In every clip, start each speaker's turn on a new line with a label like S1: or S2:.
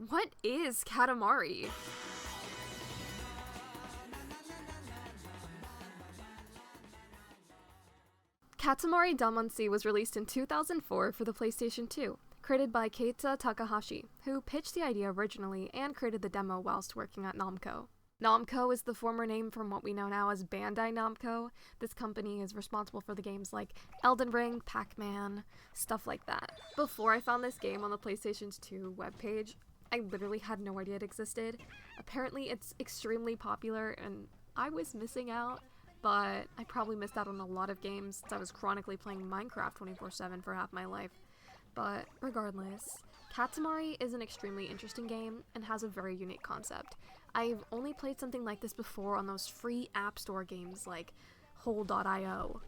S1: What is katamari? Katamari Damacy was released in 2004 for the PlayStation 2, created by Keita Takahashi, who pitched the idea originally and created the demo whilst working at Namco. Namco is the former name from what we know now as Bandai Namco. This company is responsible for the games like Elden Ring, Pac-Man, stuff like that. Before I found this game on the PlayStation 2 webpage, I literally had no idea it existed. Apparently it's extremely popular and I was missing out, but I probably missed out on a lot of games since I was chronically playing Minecraft 24/7 for half my life. But regardless, Katamari is an extremely interesting game and has a very unique concept. I've only played something like this before on those free App Store games like Hole.io.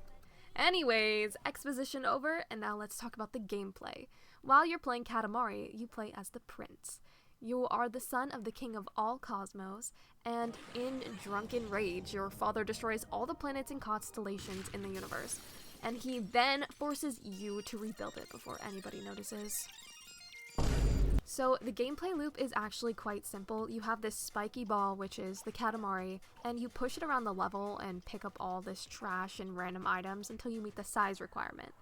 S1: Anyways, exposition over, and now let's talk about the gameplay. While you're playing Katamari, you play as the prince. You are the son of the king of all cosmos, and in drunken rage, your father destroys all the planets and constellations in the universe, and he then forces you to rebuild it before anybody notices. So the gameplay loop is actually quite simple. You have this spiky ball, which is the katamari, and you push it around the level and pick up all this trash and random items until you meet the size requirement.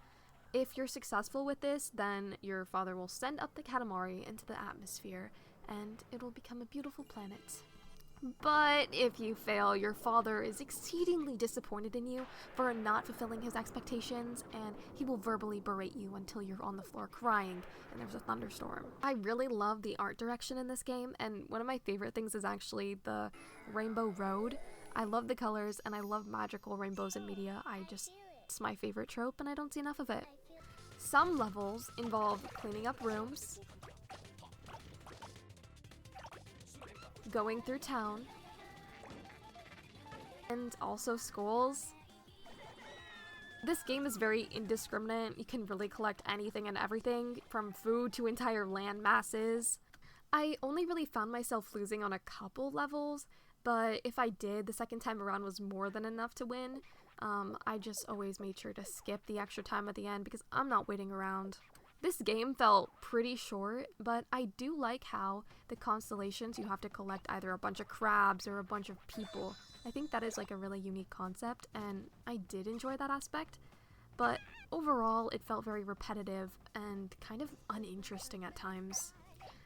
S1: If you're successful with this, then your father will send up the katamari into the atmosphere, and it will become a beautiful planet. But if you fail, your father is exceedingly disappointed in you for not fulfilling his expectations, and he will verbally berate you until you're on the floor crying and there's a thunderstorm. I really love the art direction in this game, and one of my favorite things is actually the rainbow road. I love the colors, and I love magical rainbows in media. It's my favorite trope, and I don't see enough of it. Some levels involve cleaning up rooms, going through town, and also schools. This game is very indiscriminate. You can really collect anything and everything, from food to entire land masses. I only really found myself losing on a couple levels, but if I did, the second time around was more than enough to win. I just always made sure to skip the extra time at the end because I'm not waiting around. This game felt pretty short, but I do like how the constellations, you have to collect either a bunch of crabs or a bunch of people. I think that is like a really unique concept, and I did enjoy that aspect, but overall it felt very repetitive and kind of uninteresting at times.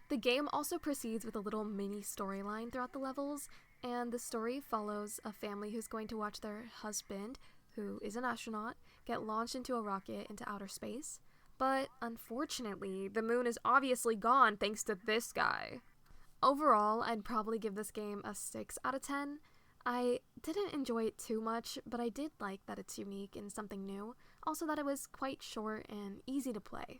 S1: The game also proceeds with a little mini storyline throughout the levels, and the story follows a family who's going to watch their husband, who is an astronaut, get launched into a rocket into outer space. But unfortunately, the moon is obviously gone thanks to this guy. Overall, I'd probably give this game a 6 out of 10. I didn't enjoy it too much, but I did like that it's unique and something new. Also that it was quite short and easy to play.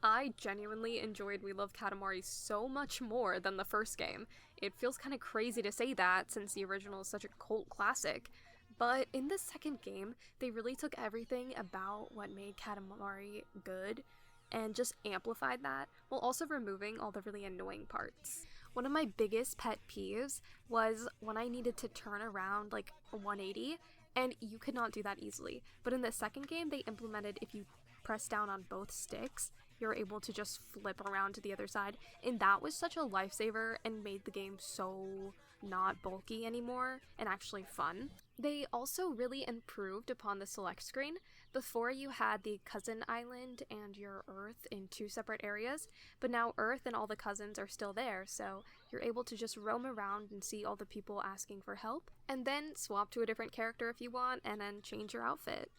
S1: I genuinely enjoyed We Love Katamari so much more than the first game. It feels kind of crazy to say that since the original is such a cult classic, but in the second game, they really took everything about what made Katamari good and just amplified that, while also removing all the really annoying parts. One of my biggest pet peeves was when I needed to turn around like a 180, and you could not do that easily. But in the second game, they implemented if you press down on both sticks, you're able to just flip around to the other side, and that was such a lifesaver and made the game so not bulky anymore and actually fun. They also really improved upon the select screen. Before you had the cousin island and your Earth in two separate areas, but now Earth and all the cousins are still there, so you're able to just roam around and see all the people asking for help, and then swap to a different character if you want, and then change your outfit.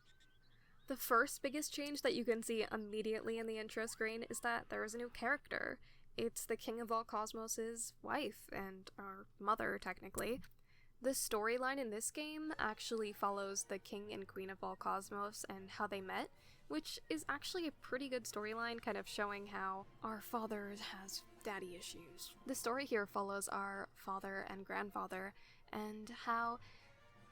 S1: The first biggest change that you can see immediately in the intro screen is that there is a new character. It's the King of All Cosmos' wife, and our mother, technically. The storyline in this game actually follows the King and Queen of All Cosmos and how they met, which is actually a pretty good storyline, kind of showing how our father has daddy issues. The story here follows our father and grandfather, and how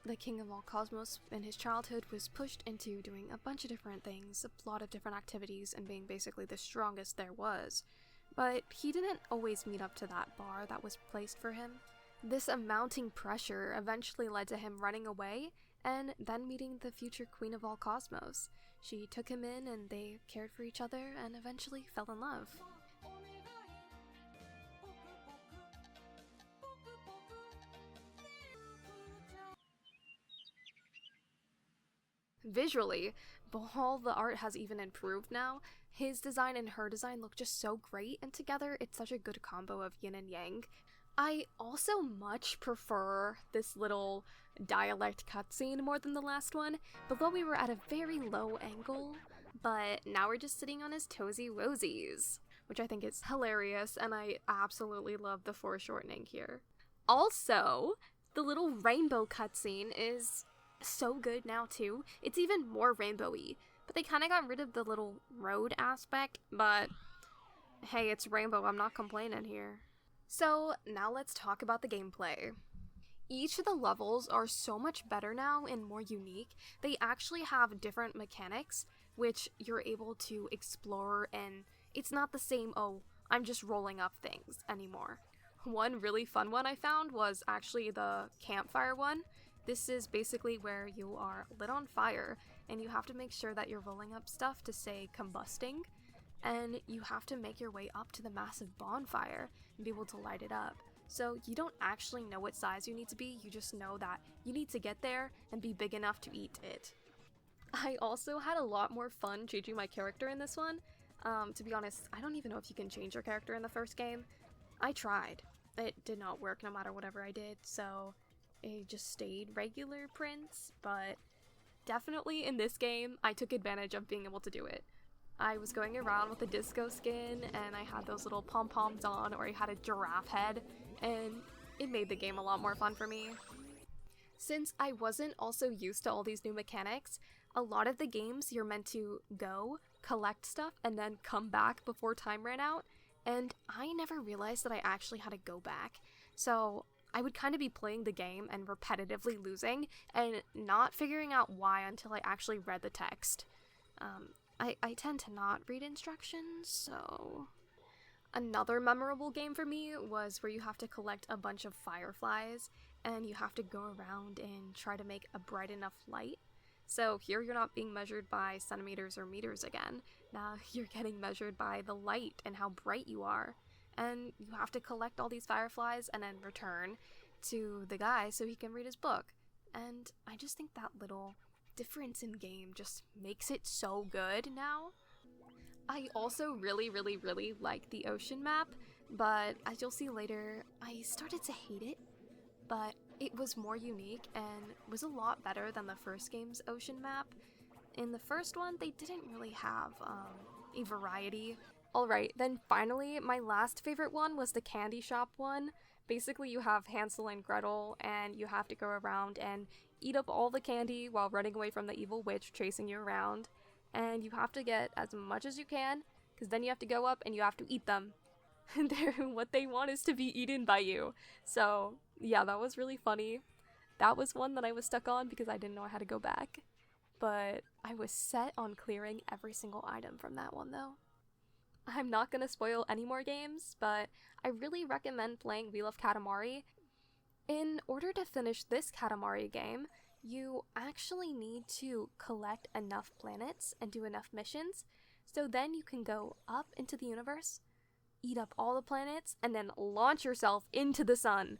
S1: the King of All Cosmos in his childhood was pushed into doing a bunch of different things, a lot of different activities, and being basically the strongest there was. But he didn't always meet up to that bar that was placed for him. This mounting pressure eventually led to him running away and then meeting the future queen of all cosmos. She took him in and they cared for each other and eventually fell in love. Visually, all the art has even improved now. His design and her design look just so great, and together it's such a good combo of yin and yang. I also much prefer this little dialect cutscene more than the last one. Below we were at a very low angle, but now we're just sitting on his toesy woesies, which I think is hilarious, and I absolutely love the foreshortening here. Also, the little rainbow cutscene is so good now too. It's even more rainbowy, but they kind of got rid of the little road aspect, but hey, it's rainbow, I'm not complaining here. So now let's talk about the gameplay. Each of the levels are so much better now and more unique. They actually have different mechanics which you're able to explore, and it's not the same, oh, I'm just rolling up things anymore. One really fun one I found was actually the campfire one. This is basically where you are lit on fire and you have to make sure that you're rolling up stuff to say combusting, and you have to make your way up to the massive bonfire and be able to light it up. So you don't actually know what size you need to be, you just know that you need to get there and be big enough to eat it. I also had a lot more fun changing my character in this one. To be honest, I don't even know if you can change your character in the first game. I tried. It did not work no matter whatever I did, so I just stayed regular Prince, but definitely in this game, I took advantage of being able to do it. I was going around with a disco skin, and I had those little pom-poms on, or I had a giraffe head, and it made the game a lot more fun for me. Since I wasn't also used to all these new mechanics, a lot of the games you're meant to go, collect stuff, and then come back before time ran out, and I never realized that I actually had to go back. So I would kind of be playing the game and repetitively losing and not figuring out why until I actually read the text. I tend to not read instructions, so... Another memorable game for me was where you have to collect a bunch of fireflies and you have to go around and try to make a bright enough light. So here you're not being measured by centimeters or meters again. Now you're getting measured by the light and how bright you are. And you have to collect all these fireflies and then return to the guy so he can read his book. And I just think that little difference in game just makes it so good now. I also really like the ocean map, but as you'll see later, I started to hate it. But it was more unique and was a lot better than the first game's ocean map. In the first one, they didn't really have a variety. Alright, then finally, my last favorite one was the candy shop one. Basically, you have Hansel and Gretel, and you have to go around and eat up all the candy while running away from the evil witch chasing you around. And you have to get as much as you can, because then you have to go up and you have to eat them. What they want is to be eaten by you. So, yeah, that was really funny. That was one that I was stuck on because I didn't know I had to go back. But I was set on clearing every single item from that one, though. I'm not gonna spoil any more games, but I really recommend playing Wheel of Katamari. In order to finish this Katamari game, you actually need to collect enough planets and do enough missions, so then you can go up into the universe, eat up all the planets, and then launch yourself into the sun.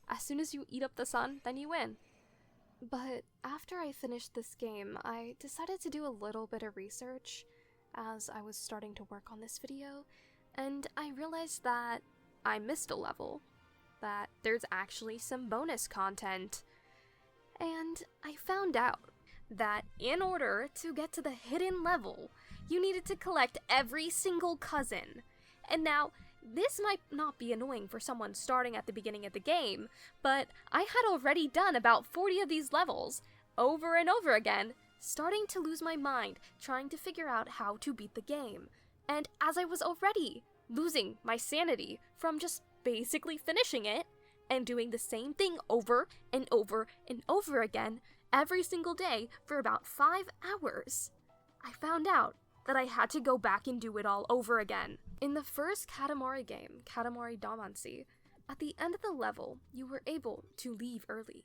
S1: As soon as you eat up the sun, then you win. But after I finished this game, I decided to do a little bit of research as I was starting to work on this video, and I realized that I missed a level, that there's actually some bonus content. And I found out that in order to get to the hidden level, you needed to collect every single cousin. And now, this might not be annoying for someone starting at the beginning of the game, but I had already done about 40 of these levels, over and over again, starting to lose my mind, trying to figure out how to beat the game. And as I was already losing my sanity from just basically finishing it, and doing the same thing over and over and over again every single day for about 5 hours, I found out that I had to go back and do it all over again. In the first Katamari game, Katamari Damacy, at the end of the level, you were able to leave early.